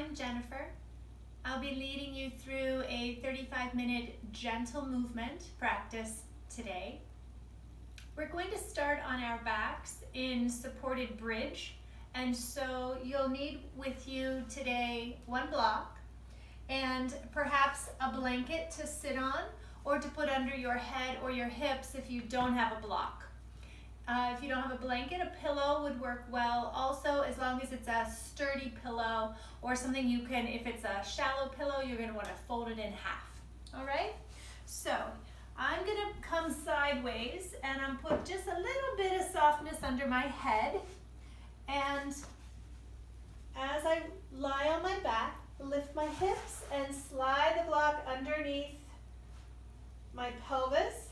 I'm Jennifer. I'll be leading you through a 35-minute gentle movement practice today. We're going to start on our backs in supported bridge, and so you'll need with you today one block and perhaps a blanket to sit on or to put under your head or your hips if you don't have a block. If you don't have a blanket, a pillow would work well also, as long as it's a sturdy pillow or something you can, if it's a shallow pillow, you're going to want to fold it in half. All right? So I'm going to come sideways and I'm put just a little bit of softness under my head. And as I lie on my back, lift my hips and slide the block underneath my pelvis.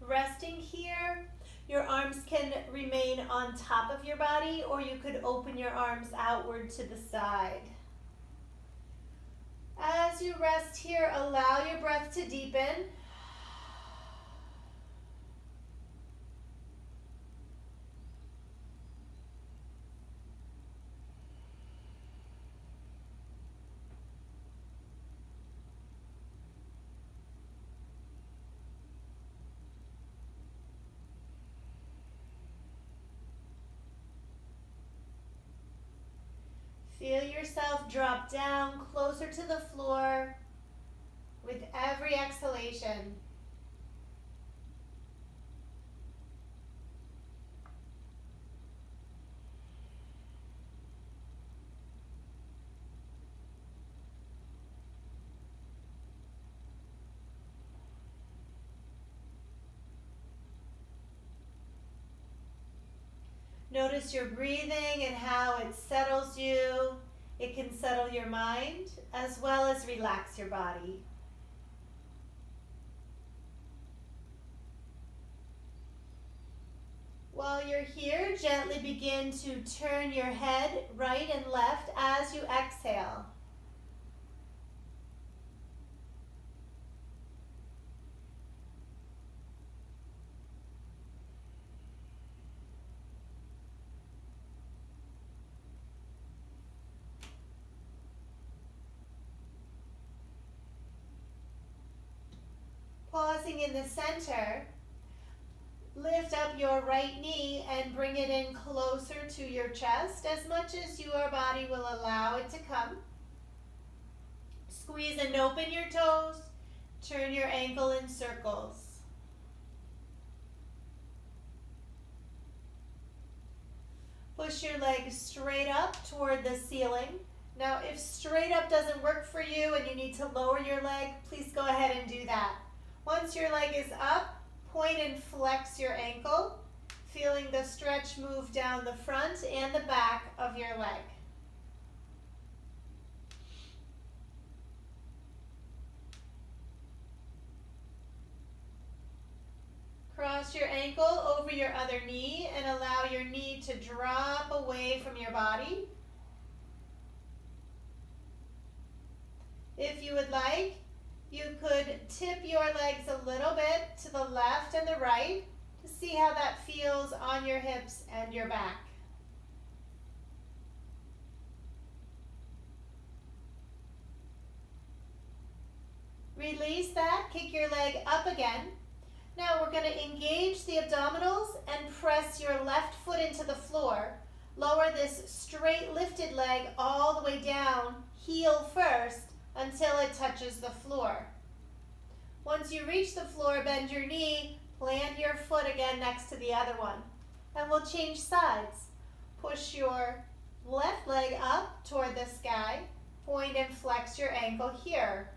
Resting here, your arms can remain on top of your body, or you could open your arms outward to the side. As you rest here, allow your breath to deepen. Feel yourself drop down closer to the floor with every exhalation. Notice your breathing and how it settles you. It can settle your mind as well as relax your body. While you're here, gently begin to turn your head right and left as you exhale. Pausing in the center, lift up your right knee and bring it in closer to your chest as much as your body will allow it to come. Squeeze and open your toes, turn your ankle in circles. Push your legs straight up toward the ceiling. Now, if straight up doesn't work for you and you need to lower your leg, please go ahead and do that. Once your leg is up, point and flex your ankle, feeling the stretch move down the front and the back of your leg. Cross your ankle over your other knee and allow your knee to drop away from your body. If you would like, you could tip your legs a little bit to the left and the right to see how that feels on your hips and your back. Release that, kick your leg up again. Now we're going to engage the abdominals and press your left foot into the floor. Lower this straight lifted leg all the way down, heel first, until it touches the floor. Once you reach the floor, bend your knee, plant your foot again next to the other one. And we'll change sides. Push your left leg up toward the sky, point and flex your ankle here.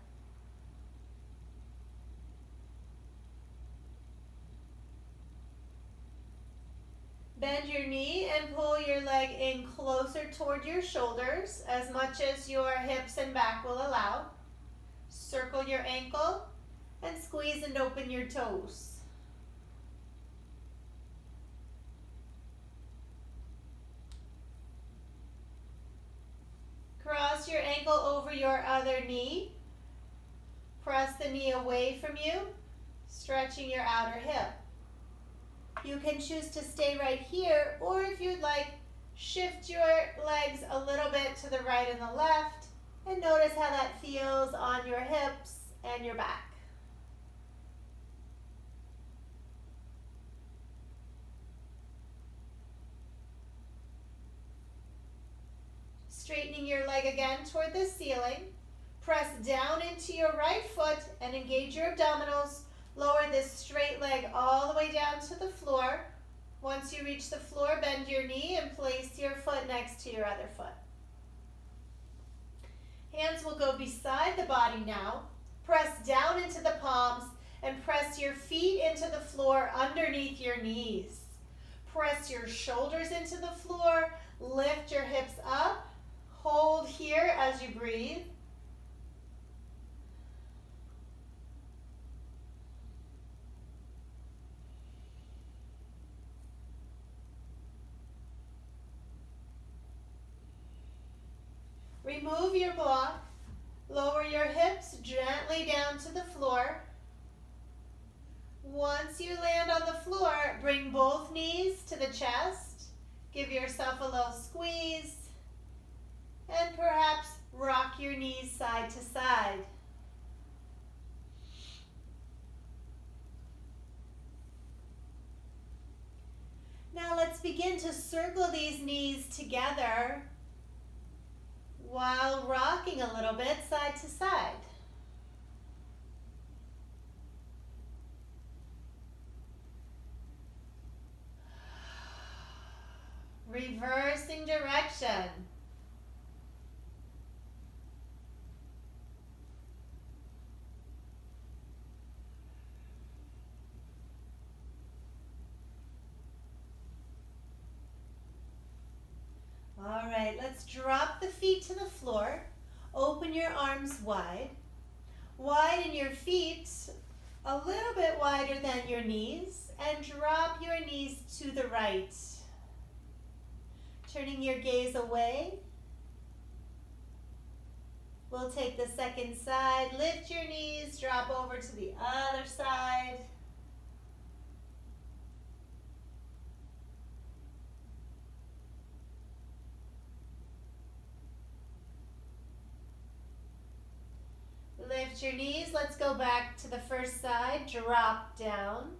Bend your knee and pull your leg in closer toward your shoulders as much as your hips and back will allow. Circle your ankle and squeeze and open your toes. Cross your ankle over your other knee. Press the knee away from you, stretching your outer hip. You can choose to stay right here, or if you'd like, Shift your legs a little bit to the right and the left, and notice how that feels on your hips and your back. Straightening your leg again toward the ceiling. Press down into your right foot and engage your abdominals. Lower this straight leg all the way down to the floor. Once you reach the floor, bend your knee and place your foot next to your other foot. Hands will go beside the body now. Press down into the palms and press your feet into the floor underneath your knees. Press your shoulders into the floor. Lift your hips up. Hold here as you breathe. Remove your block. Lower your hips gently down to the floor. Once you land on the floor, bring both knees to the chest. Give yourself a little squeeze. And perhaps rock your knees side to side. Now let's begin to circle these knees together while rocking a little bit side to side. Reversing direction. All right, let's drop the feet to the floor. Open your arms wide. Widen your feet a little bit wider than your knees and drop your knees to the right. Turning your gaze away. We'll take the second side. Lift your knees, drop over to the other side. Lift your knees. Let's go back to the first side. Drop down.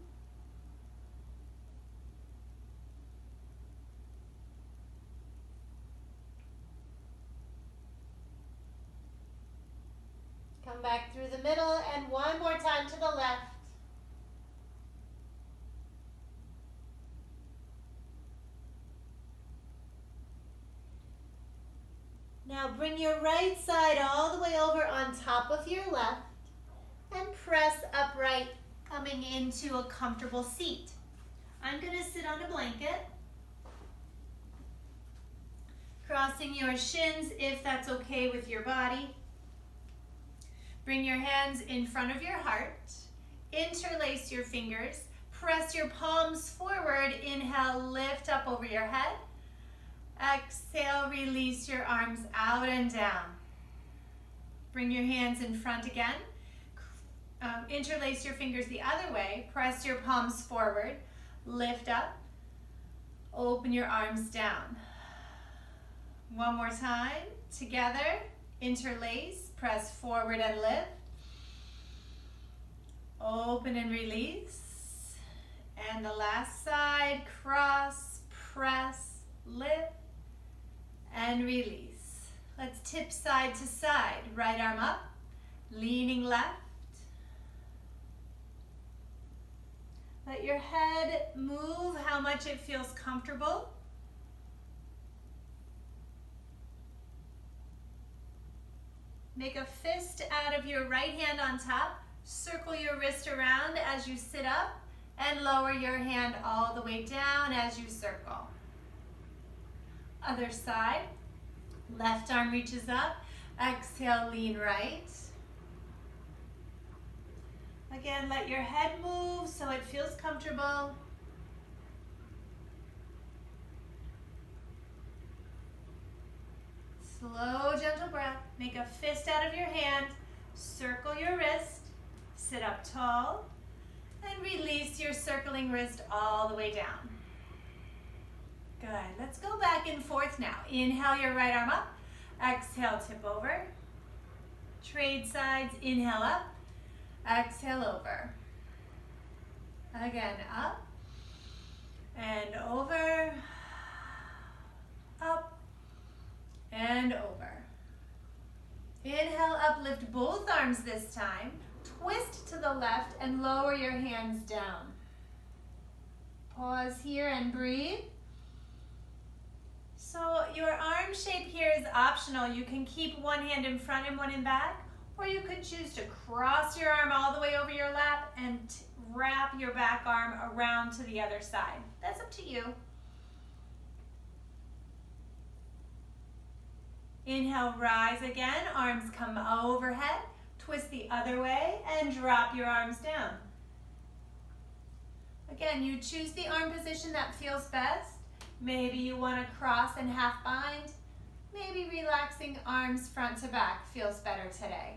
Come back through the middle and one more time to the left. Now bring your right side all the way over on top of your left and press upright, coming into a comfortable seat. I'm going to sit on a blanket, crossing your shins if that's okay with your body. Bring your hands in front of your heart, interlace your fingers, press your palms forward, inhale, lift up over your head. Exhale, release your arms out and down. Bring your hands in front again. Interlace your fingers the other way. Press your palms forward. Lift up. Open your arms down. One more time. Together. Interlace. Press forward and lift. Open and release. And the last side. Cross, press, lift. And release. Let's tip side to side. Right arm up, leaning left. Let your head move how much it feels comfortable. Make a fist out of your right hand on top. Circle your wrist around as you sit up and lower your hand all the way down as you circle. Other side, left arm reaches up, exhale, lean right. Again, let your head move so it feels comfortable. Slow, gentle breath. Make a fist out of your hand, circle your wrist, sit up tall, and release your circling wrist all the way down. Good. Let's go back back and forth now. Inhale your right arm up. Exhale, tip over. Trade sides. Inhale up. Exhale over. Again, up and over. Up and over. Inhale up, lift both arms this time. Twist to the left and lower your hands down. Pause here and breathe. So your arm shape here is optional. You can keep one hand in front and one in back, or you could choose to cross your arm all the way over your lap and wrap your back arm around to the other side. That's up to you. Inhale, rise again. Arms come overhead. Twist the other way and drop your arms down. Again, you choose the arm position that feels best. Maybe you want to cross and half bind. Maybe relaxing arms front to back feels better today.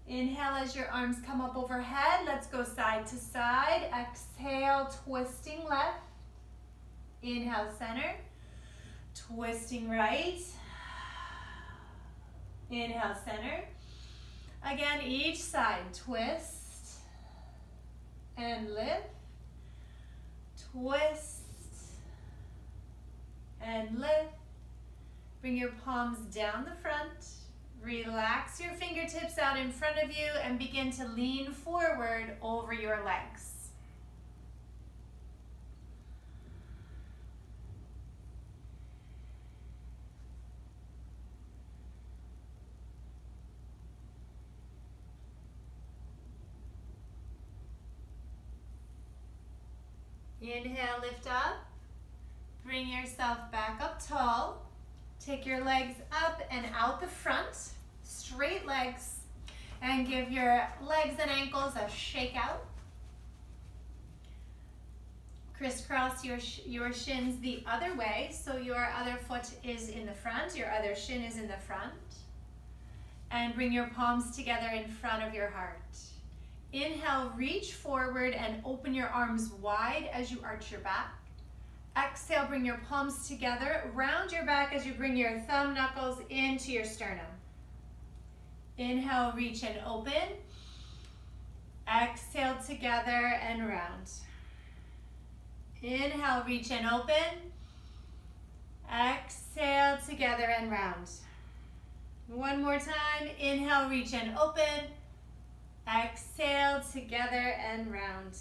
Inhale as your arms come up overhead. Let's go side to side. Exhale, twisting left. Inhale, center. Twisting right. Inhale, center. Again, each side, twist and lift. Twist and lift. Bring your palms down the front. Relax your fingertips out in front of you and begin to lean forward over your legs. Inhale, lift up. Bring yourself back up tall. Take your legs up and out the front, straight legs, and give your legs and ankles a shake out. Crisscross your shins the other way, so your other foot is in the front, your other shin is in the front. And bring your palms together in front of your heart. Inhale, reach forward and open your arms wide as you arch your back. Exhale, bring your palms together, round your back as you bring your thumb knuckles into your sternum. Inhale, reach and open. Exhale, together and round. Inhale, reach and open. Exhale, together and round. One more time. Inhale, reach and open. Exhale, together and round.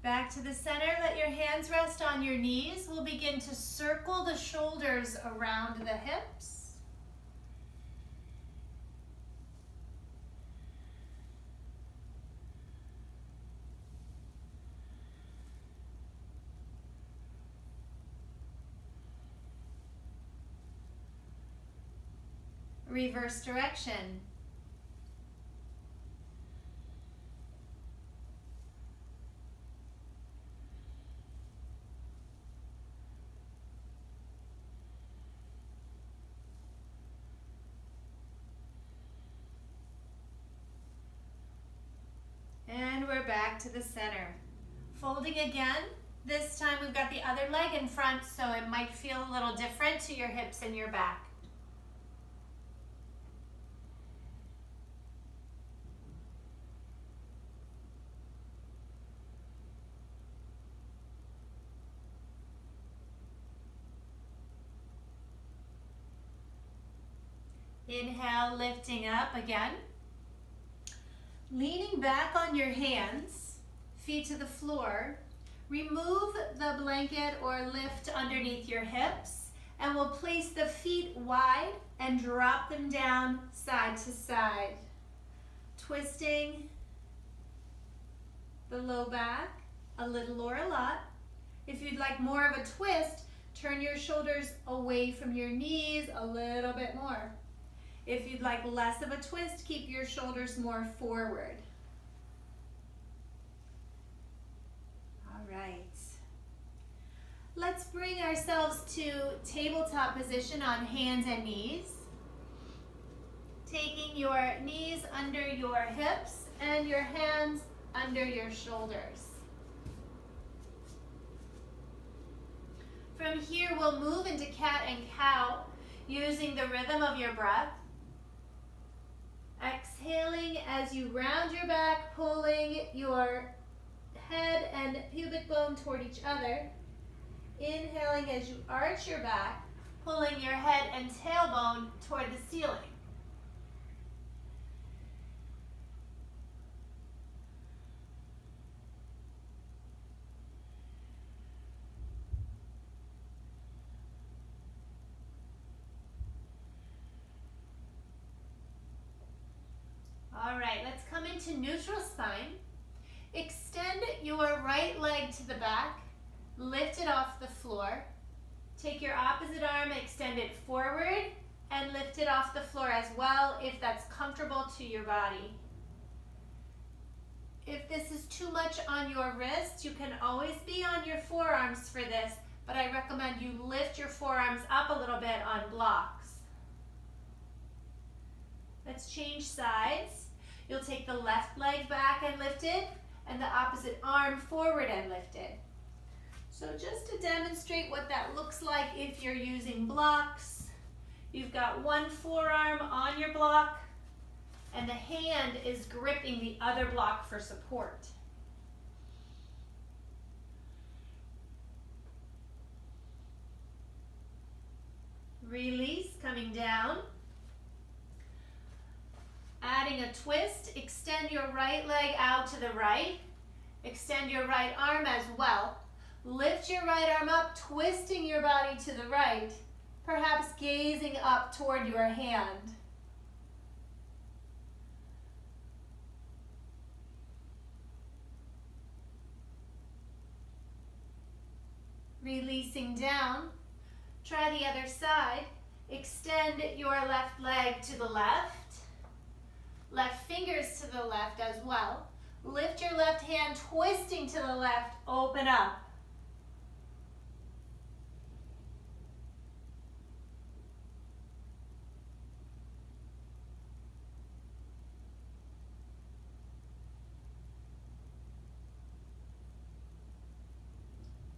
Back to the center, let your hands rest on your knees. We'll begin to circle the shoulders around the hips. Reverse direction. And we're back to the center. Folding again. This time we've got the other leg in front, so it might feel a little different to your hips and your back. Inhale, lifting up again. Leaning back on your hands, feet to the floor. Remove the blanket or lift underneath your hips, and we'll place the feet wide and drop them down side to side. Twisting the low back, a little or a lot. If you'd like more of a twist, turn your shoulders away from your knees a little bit more. If you'd like less of a twist, keep your shoulders more forward. All right. Let's bring ourselves to tabletop position on hands and knees. Taking your knees under your hips and your hands under your shoulders. here, we'll move into cat and cow using the rhythm of your breath. Exhaling as you round your back, pulling your head and pubic bone toward each other. Inhaling as you arch your back, pulling your head and tailbone toward the ceiling. All right, let's come into neutral spine. Extend your right leg to the back, lift it off the floor. Take your opposite arm, extend it forward, and lift it off the floor as well if that's comfortable to your body. If this is too much on your wrist, you can always be on your forearms for this, but I recommend you lift your forearms up a little bit on blocks. Let's change sides. You'll take the left leg back and lift it, and the opposite arm forward and lift it. So just to demonstrate what that looks like if you're using blocks, you've got one forearm on your block, and the hand is gripping the other block for support. Release, coming down. Adding a twist, extend your right leg out to the right. Extend your right arm as well. Lift your right arm up, twisting your body to the right, perhaps gazing up toward your hand. Releasing down. Try the other side. Extend your left leg to the left. Left fingers to the left as well. Lift your left hand, twisting to the left, open up.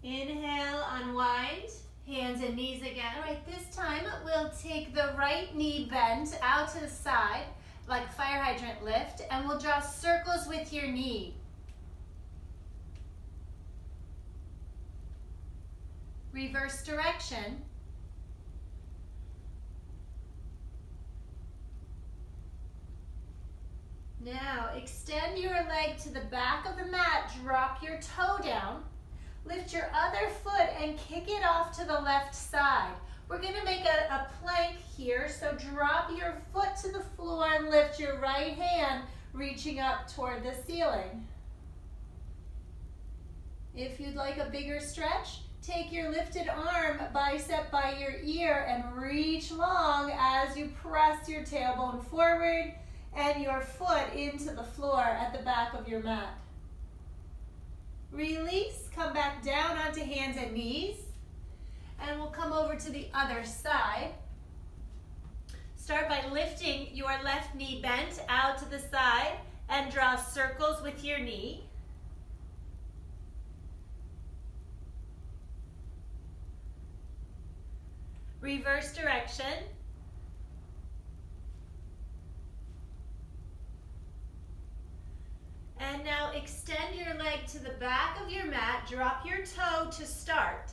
Inhale, unwind, hands and knees again. All right, this time we'll take the right knee bent out to the side, like fire hydrant lift, and we'll draw circles with your knee. Reverse direction. Now extend your leg to the back of the mat, drop your toe down, lift your other foot and kick it off to the left side. We're going to make a plank here, so drop your foot to the floor and lift your right hand, reaching up toward the ceiling. If you'd like a bigger stretch, take your lifted arm, bicep by your ear, and reach long as you press your tailbone forward and your foot into the floor at the back of your mat. Release, come back down onto hands and knees. And we'll come over to the other side. Start by lifting your left knee bent out to the side and draw circles with your knee. Reverse direction. And now extend your leg to the back of your mat, drop your toe to start.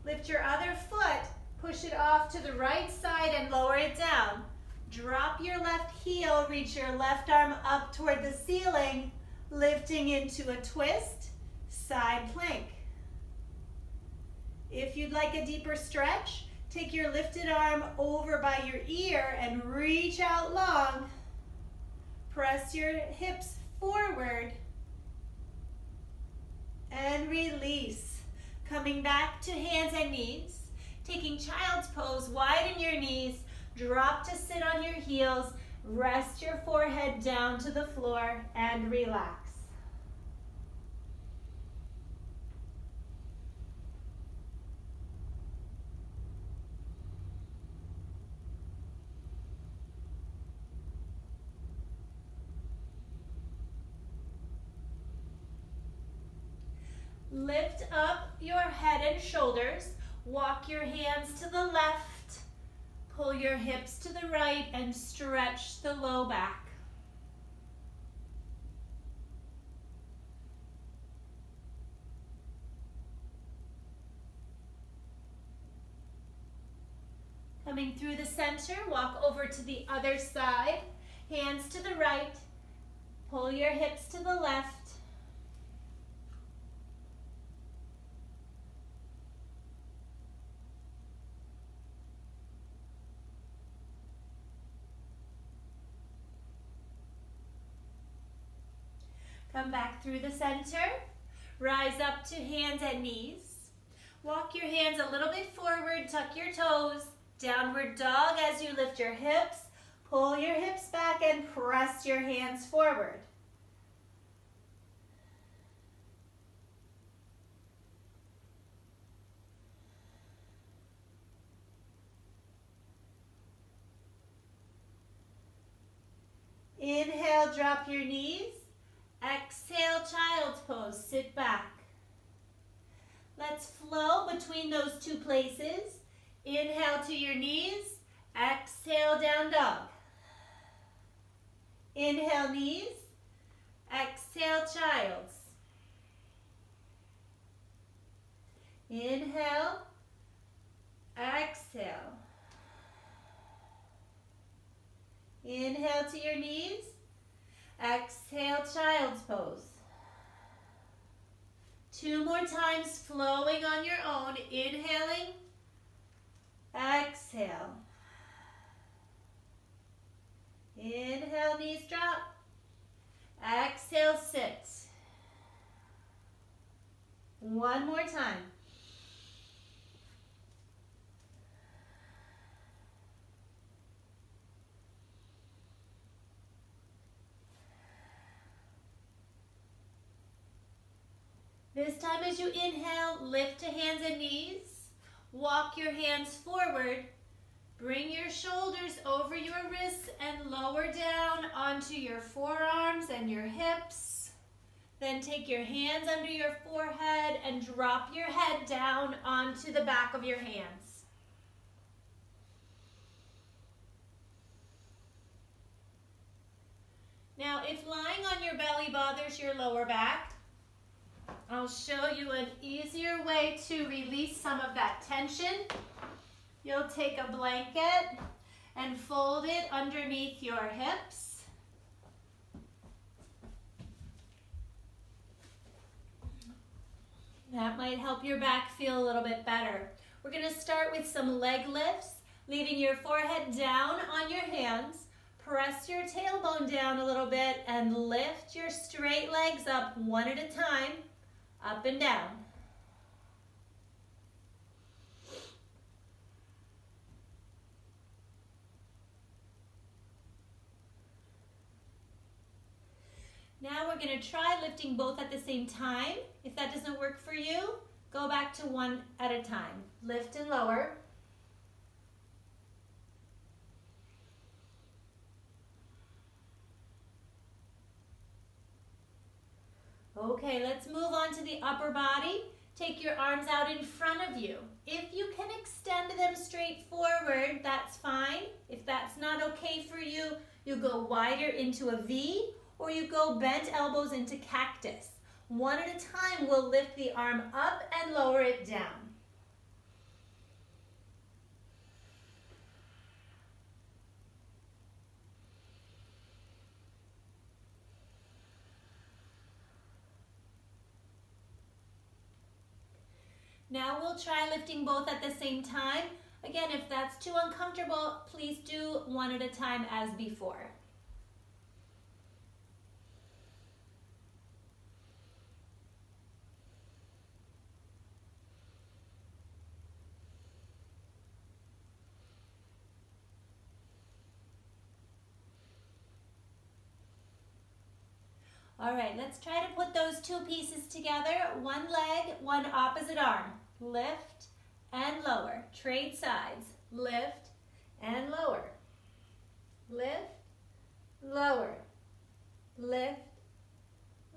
Lift your other foot, push it off to the right side and lower it down. Drop your left heel, reach your left arm up toward the ceiling, lifting into a twist, side plank. If you'd like a deeper stretch, take your lifted arm over by your ear and reach out long. Press your hips forward and release. Coming back to hands and knees, taking child's pose, widen your knees, drop to sit on your heels, rest your forehead down to the floor and relax. Lift up your head and shoulders. Walk your hands to the left, pull your hips to the right, and stretch the low back. Coming through the center, walk over to the other side, hands to the right, pull your hips to the left. Come back through the center, rise up to hands and knees. Walk your hands a little bit forward, tuck your toes, downward dog as you lift your hips, pull your hips back and press your hands forward. Inhale, drop your knees. Exhale, child's pose, sit back. Let's flow between those two places. Inhale to your knees, exhale, down dog. Inhale, knees, exhale, child's. Inhale, exhale. Inhale to your knees, exhale, child's pose. 2 more times, flowing on your own. Inhaling, exhale. Inhale, knees drop. Exhale, sit. 1 more time. This time as you inhale, lift to hands and knees. Walk your hands forward. Bring your shoulders over your wrists and lower down onto your forearms and your hips. Then take your hands under your forehead and drop your head down onto the back of your hands. Now, if lying on your belly bothers your lower back, I'll show you an easier way to release some of that tension. You'll take a blanket and fold it underneath your hips. That might help your back feel a little bit better. We're going to start with some leg lifts, leaving your forehead down on your hands. Press your tailbone down a little bit and lift your straight legs up one at a time, up and down. Now we're going to try lifting both at the same time. If that doesn't work for you, go back to one at a time. Lift and lower. Okay, let's move on to the upper body. Take your arms out in front of you. If you can extend them straight forward, that's fine. If that's not okay for you, you go wider into a V, or you go bent elbows into cactus. One at a time, we'll lift the arm up and lower it down. Now we'll try lifting both at the same time. Again, if that's too uncomfortable, please do one at a time as before. All right, let's try to put those two pieces together. One leg, one opposite arm. Lift and lower. Trade sides. Lift and lower. Lift, lower. Lift,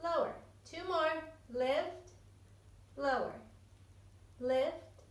lower. 2 more. Lift, lower. Lift,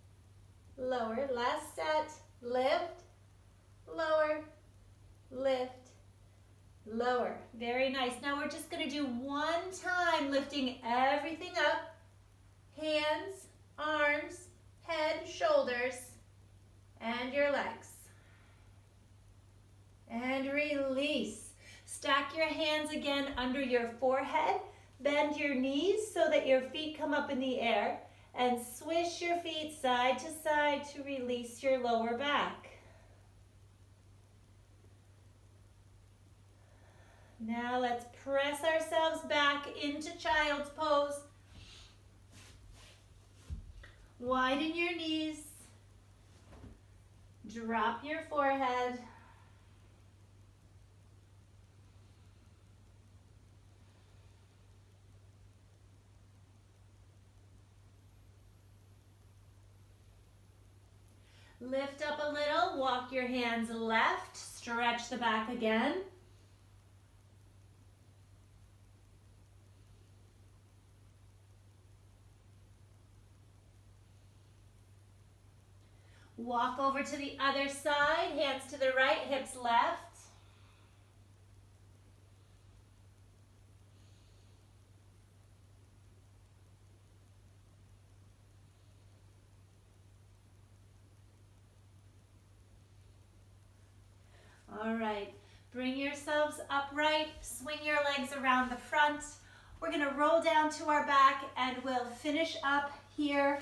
again under your forehead. Bend your knees so that your feet come up in the air and swish your feet side to side to release your lower back. Now let's press ourselves back into child's pose. Widen your knees. Drop your forehead. Lift up a little, walk your hands left, stretch the back again. Walk over to the other side, hands to the right, hips left. All right, bring yourselves upright, swing your legs around the front. We're gonna roll down to our back and we'll finish up here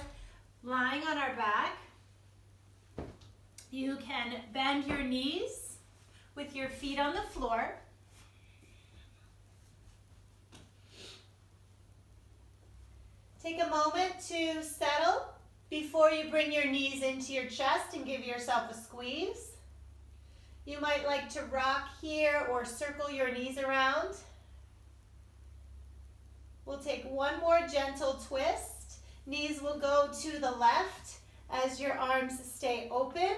lying on our back. You can bend your knees with your feet on the floor. Take a moment to settle before you bring your knees into your chest and give yourself a squeeze. You might like to rock here or circle your knees around. We'll take one more gentle twist. Knees will go to the left as your arms stay open.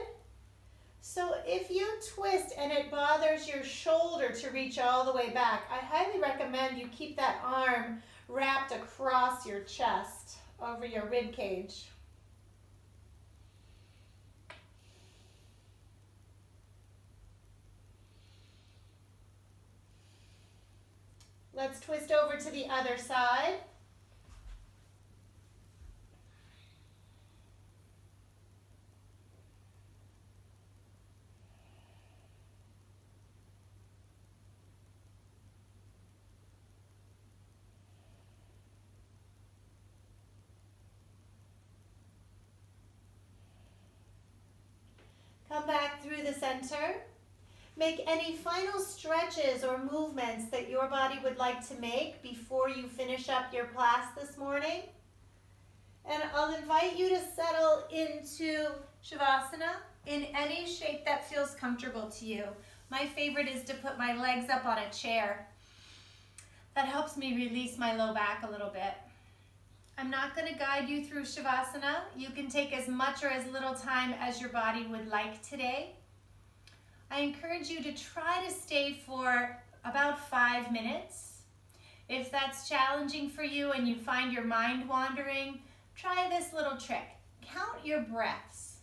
So if you twist and it bothers your shoulder to reach all the way back, I highly recommend you keep that arm wrapped across your chest over your rib cage. Let's twist over to the other side. Come back through the center. Make any final stretches or movements that your body would like to make before you finish up your class this morning. And I'll invite you to settle into Shavasana in any shape that feels comfortable to you. My favorite is to put my legs up on a chair. That helps me release my low back a little bit. I'm not going to guide you through Shavasana. You can take as much or as little time as your body would like today. I encourage you to try to stay for about 5 minutes. If that's challenging for you and you find your mind wandering, try this little trick. Count your breaths.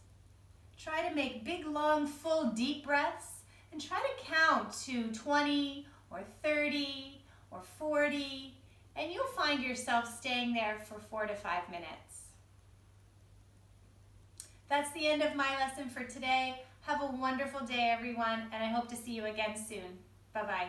Try to make big, long, full, deep breaths and try to count to 20 or 30 or 40, and you'll find yourself staying there for 4 to 5 minutes. That's the end of my lesson for today. Have a wonderful day, everyone, and I hope to see you again soon. Bye-bye.